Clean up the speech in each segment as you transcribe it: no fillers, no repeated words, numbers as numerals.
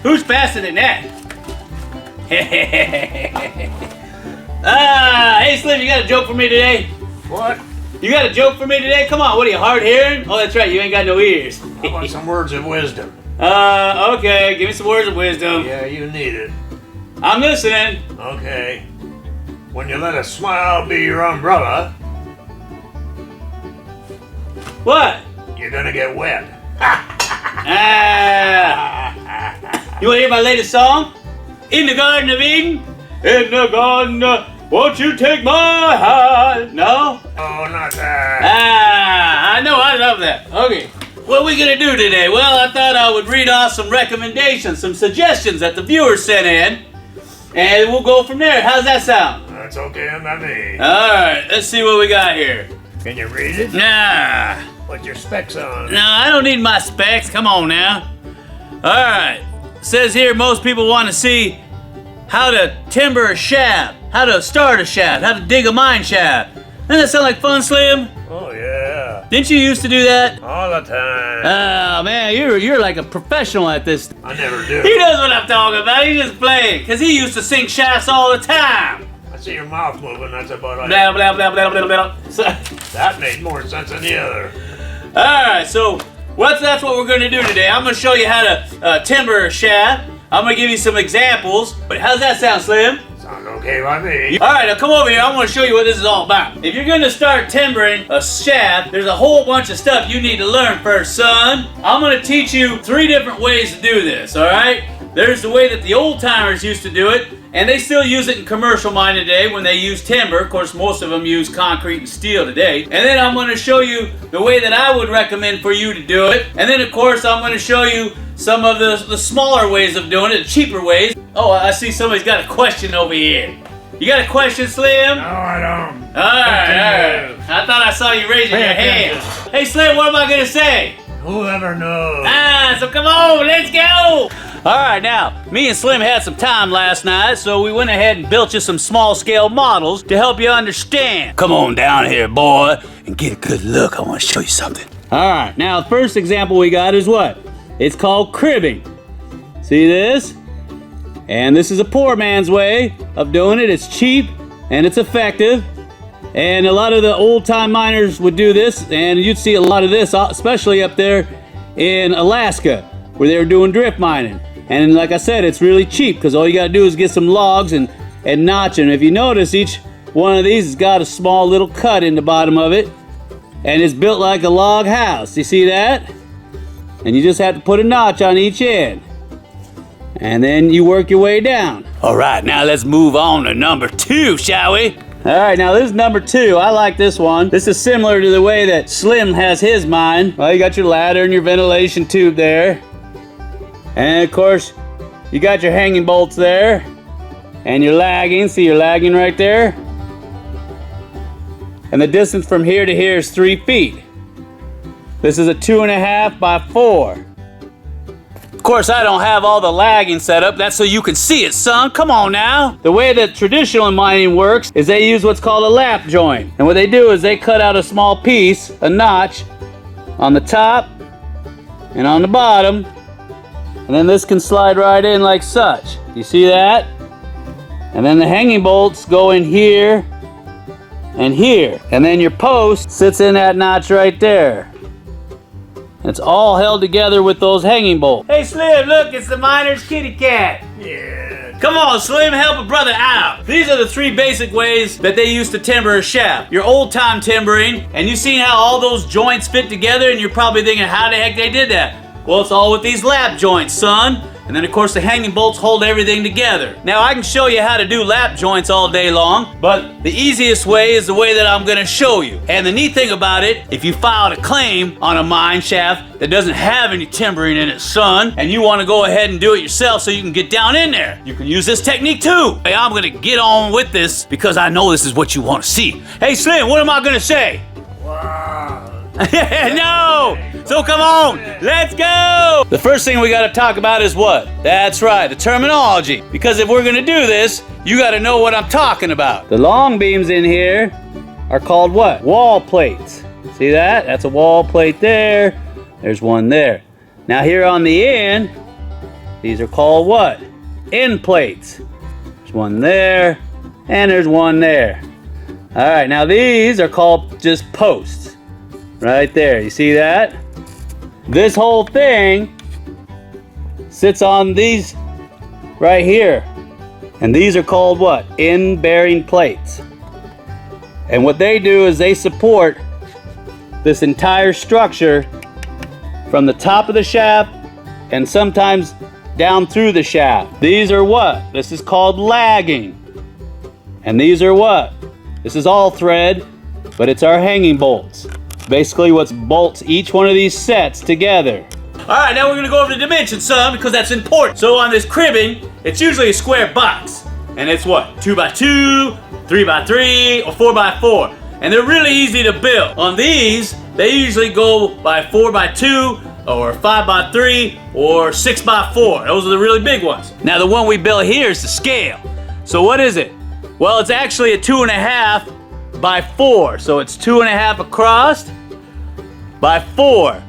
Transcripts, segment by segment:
Who's faster than that? Hey Slim, you got a joke for me today? What? You got a joke for me today? Come on, what are you, hard hearing? Oh, that's right, you ain't got no ears. How about some words of wisdom? Okay, give me some words of wisdom. Yeah, you need it. I'm listening. Okay. When you let a smile be your umbrella, What? you're gonna get wet. You wanna hear my latest song? In the Garden of Eden? In the garden, won't you take my hand? No? Oh, not that. I know, I love that. Okay. What are we gonna do today? Well, I thought I would read off some recommendations, some suggestions that the viewers sent in, and we'll go from there. How's that sound? That's okay by me. Alright, let's see what we got here. Can you read it? Nah. Put your specs on. No, I don't need my specs. Come on now. Alright. Says here most people want to see how to timber a shaft, how to start a shaft, how to dig a mine shaft. Doesn't that sound like fun, Slim? Oh, yeah. Didn't you used to do that? All the time. Oh man, you're like a professional at this. I never do. He knows what I'm talking about. He's just playing, cause he used to sink shafts all the time. I see your mouth moving, that's about all. Blah blah blah blah blah blah. So, That made more sense than the other. all right, so that's what we're going to do today. I'm going to show you how to timber a shaft. I'm going to give you some examples. But how's that sound, Slim? Sounds okay by me. All right, now come over here. I want to show you what this is all about. If you're going to start timbering a shaft, there's a whole bunch of stuff you need to learn first, son. I'm going to teach you 3 different ways to do this, all right? There's the way that the old timers used to do it, and they still use it in commercial mining today when they use timber. Of course, most of them use concrete and steel today. And then I'm going to show you the way that I would recommend for you to do it. And then, of course, I'm going to show you some of the smaller ways of doing it, the cheaper ways. Oh, I see somebody's got a question over here. You got a question, Slim? No, I don't. All right. I thought I saw you raising your hand. Hey, Slim, what am I going to say? Whoever knows. So come on, let's go! Alright, now, me and Slim had some time last night, so we went ahead and built you some small-scale models to help you understand. Come on down here, boy, and get a good look. I want to show you something. Alright, now the first example we got is what? It's called cribbing. See this? And this is a poor man's way of doing it. It's cheap, and it's effective. And a lot of the old-time miners would do this, and you'd see a lot of this, especially up there in Alaska, where they were doing drift mining. And like I said, it's really cheap, because all you gotta do is get some logs and notch them. If you notice, each one of these has got a small little cut in the bottom of it, and it's built like a log house. You see that? And you just have to put a notch on each end. And then you work your way down. All right, now let's move on to number 2, shall we? All right, now this is number 2. I like this one. This is similar to the way that Slim has his mine. Well, you got your ladder and your ventilation tube there. And of course, you got your hanging bolts there. And your lagging. See your lagging right there? And the distance from here to here is 3 feet. This is a 2.5 by 4. Of course, I don't have all the lagging set up. That's so you can see it, son. Come on now. The way that traditional mining works is they use what's called a lap joint. And what they do is they cut out a small piece, a notch, on the top and on the bottom. And then this can slide right in like such. You see that? And then the hanging bolts go in here and here. And then your post sits in that notch right there. It's all held together with those hanging bolts. Hey Slim, look, it's the miner's kitty cat. Yeah. Come on, Slim, help a brother out. These are the 3 basic ways that they used to timber a shaft. Your old time timbering, and you've seen how all those joints fit together, and you're probably thinking, how the heck they did that? Well, it's all with these lap joints, son. And then, of course, the hanging bolts hold everything together. Now, I can show you how to do lap joints all day long, but the easiest way is the way that I'm gonna show you. And the neat thing about it, if you filed a claim on a mine shaft that doesn't have any timbering in it, son, and you wanna go ahead and do it yourself so you can get down in there, you can use this technique too. Hey, I'm gonna get on with this because I know this is what you wanna see. Hey, Slim, what am I gonna say? Wow. No! So come on, let's go! The first thing we gotta talk about is what? That's right, the terminology. Because if we're gonna do this, you gotta know what I'm talking about. The long beams in here are called what? Wall plates. See that? That's a wall plate there. There's one there. Now here on the end, These are called what? End plates. There's one there, and there's one there. All right, now these are called just posts. Right there, you see that? This whole thing sits on these right here. And these are called what? End bearing plates. And what they do is they support this entire structure from the top of the shaft and sometimes down through the shaft. These are what? This is called lagging. And these are what? This is all thread, but it's our hanging bolts. Basically what bolts each one of these sets together. All right, now we're gonna go over the dimensions, son, because that's important. So on this cribbing, it's usually a square box. And it's what? 2 by 2, 3 by 3, or 4 by 4. And they're really easy to build. On these, they usually go by 4 by 2, or 5 by 3, or 6 by 4. Those are the really big ones. Now the one we built here is the scale. So what is it? Well, it's actually a 2.5 by 4. So it's 2.5 across by 4.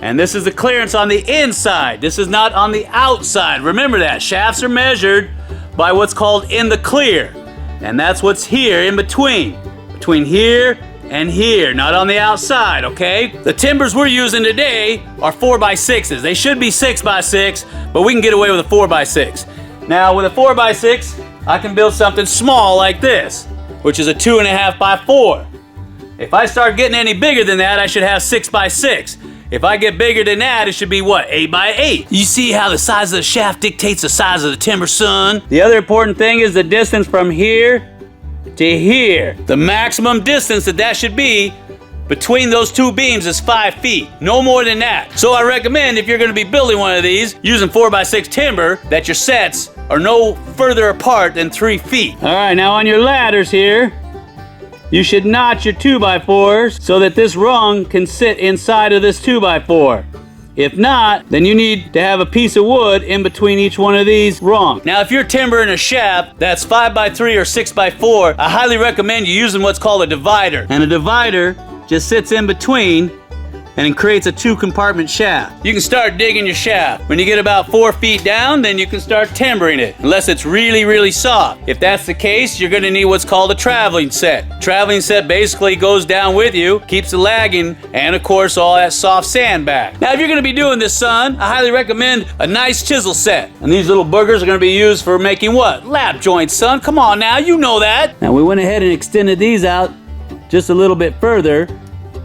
And this is the clearance on the inside. This is not on the outside. Remember that. Shafts are measured by what's called in the clear. And that's what's here in between. Between here and here, not on the outside, okay? The timbers we're using today are 4 by 6s. They should be 6 by 6, but we can get away with a 4 by 6. Now with a 4 by 6, I can build something small like this, which is a 2.5 by 4. If I start getting any bigger than that, I should have 6 by 6. If I get bigger than that, it should be what? 8 by 8. You see how the size of the shaft dictates the size of the timber, son? The other important thing is the distance from here to here. The maximum distance that should be between those two beams is 5 feet. No more than that. So I recommend if you're gonna be building one of these, using 4 by 6 timber, that your sets are no further apart than 3 feet. All right, now on your ladders here, you should notch your 2 by 4s so that this rung can sit inside of this 2 by 4. If not, then you need to have a piece of wood in between each one of these rungs. Now, if you're timbering a shaft that's 5 by 3 or 6 by 4, I highly recommend you using what's called a divider. And a divider just sits in between and it creates a 2-compartment shaft. You can start digging your shaft. When you get about 4 feet down, then you can start timbering it, unless it's really, really soft. If that's the case, you're gonna need what's called a traveling set. Traveling set basically goes down with you, keeps the lagging, and of course all that soft sand back. Now if you're gonna be doing this, son, I highly recommend a nice chisel set. And these little boogers are gonna be used for making what? Lap joints, son, come on now, you know that. Now we went ahead and extended these out just a little bit further,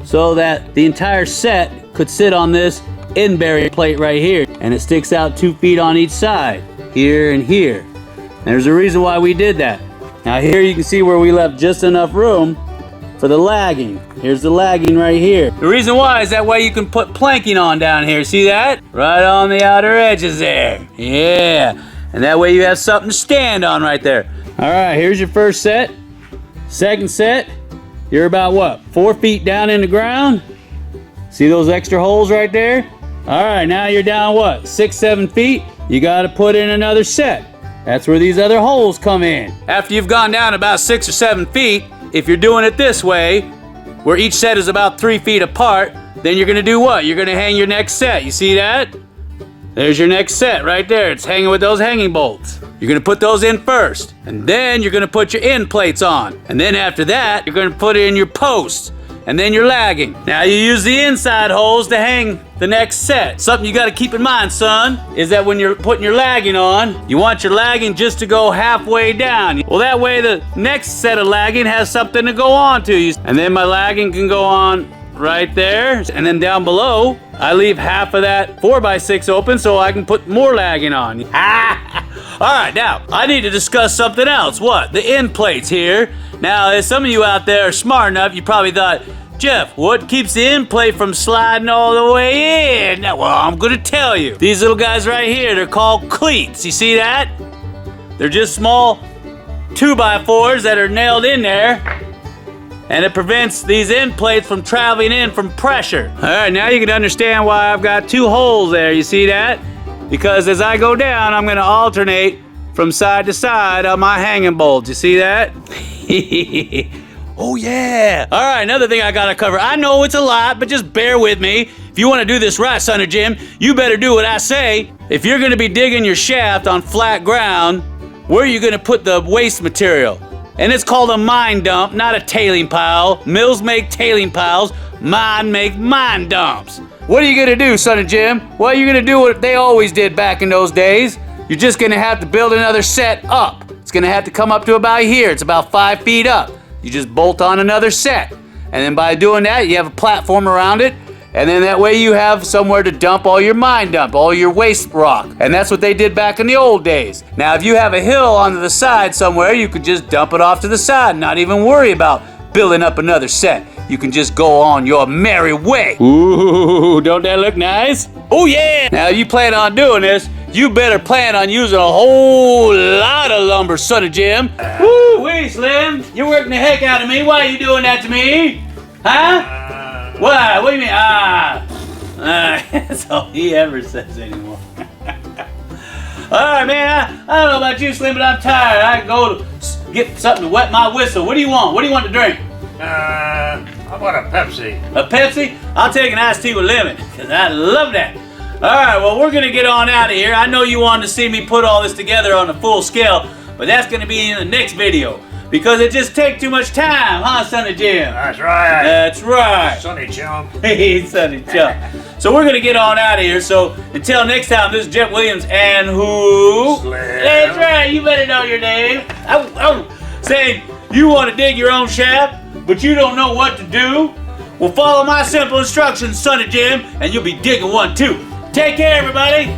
so that the entire set could sit on this end bearing plate right here. And it sticks out 2 feet on each side, here and here. And there's a reason why we did that. Now here you can see where we left just enough room for the lagging. Here's the lagging right here. The reason why is that way you can put planking on down here. See that? Right on the outer edges there. Yeah. And that way you have something to stand on right there. All right, here's your first set. Second set. You're about what, 4 feet down in the ground? See those extra holes right there? All right, now you're down what, 6, 7 feet? You gotta put in another set. That's where these other holes come in. After you've gone down about 6 or 7 feet, if you're doing it this way, where each set is about 3 feet apart, then you're gonna do what? You're gonna hang your next set. You see that? There's your next set right there. It's hanging with those hanging bolts. You're gonna put those in first, and then you're gonna put your end plates on. And then after that, you're gonna put in your posts, and then your lagging. Now you use the inside holes to hang the next set. Something you gotta keep in mind, son, is that when you're putting your lagging on, you want your lagging just to go halfway down. Well, that way the next set of lagging has something to go on to. And then my lagging can go on right there, and then down below, I leave half of that 4 by 6 open so I can put more lagging on. All right, now, I need to discuss something else. What? The end plates here. Now, as some of you out there are smart enough, you probably thought, Jeff, what keeps the end plate from sliding all the way in? Now, well, I'm gonna tell you. These little guys right here, they're called cleats. You see that? They're just small 2 by 4s that are nailed in there, and it prevents these end plates from traveling in from pressure. All right, now you can understand why I've got 2 holes there. You see that? Because as I go down, I'm gonna alternate from side to side on my hanging bolts. You see that? Oh yeah. All right, another thing I gotta cover. I know it's a lot, but just bear with me. If you want to do this right, son of Jim, you better do what I say. If you're going to be digging your shaft on flat ground, where are you going to put the waste material? And it's called a mine dump, not a tailing pile. Mills make tailing piles, mine make mine dumps. What are you going to do, son of Jim? Well, you're going to do what they always did back in those days. You're just going to have to build another set up. It's going to have to come up to about here. It's about 5 feet up. You just bolt on another set. And then by doing that, you have a platform around it. And then that way you have somewhere to dump all your mine dump, all your waste rock. And that's what they did back in the old days. Now, if you have a hill on the side somewhere, you could just dump it off to the side and not even worry about building up another set. You can just go on your merry way. Ooh, don't that look nice? Oh yeah! Now, you plan on doing this, you better plan on using a whole lot of lumber, son of Jim. Woo-wee, Slim. You're working the heck out of me. Why are you doing that to me? Huh? Why? What do you mean? That's all he ever says anymore. All right, man. I don't know about you, Slim, but I'm tired. I can go to get something to wet my whistle. What do you want? What do you want to drink? How about a Pepsi? A Pepsi? I'll take an iced tea with lemon, because I love that. All right, well, we're going to get on out of here. I know you wanted to see me put all this together on a full scale, but that's going to be in the next video, because it just takes too much time, huh, Sonny Jim? That's right. That's right. Sonny chum. Hey, Sonny chum. So we're going to get on out of here. So until next time, this is Jeff Williams and who? Slim. That's right. You better know your name. Saying you want to dig your own shaft, but you don't know what to do? Well, follow my simple instructions, Sonny Jim, and you'll be digging one too. Take care, everybody.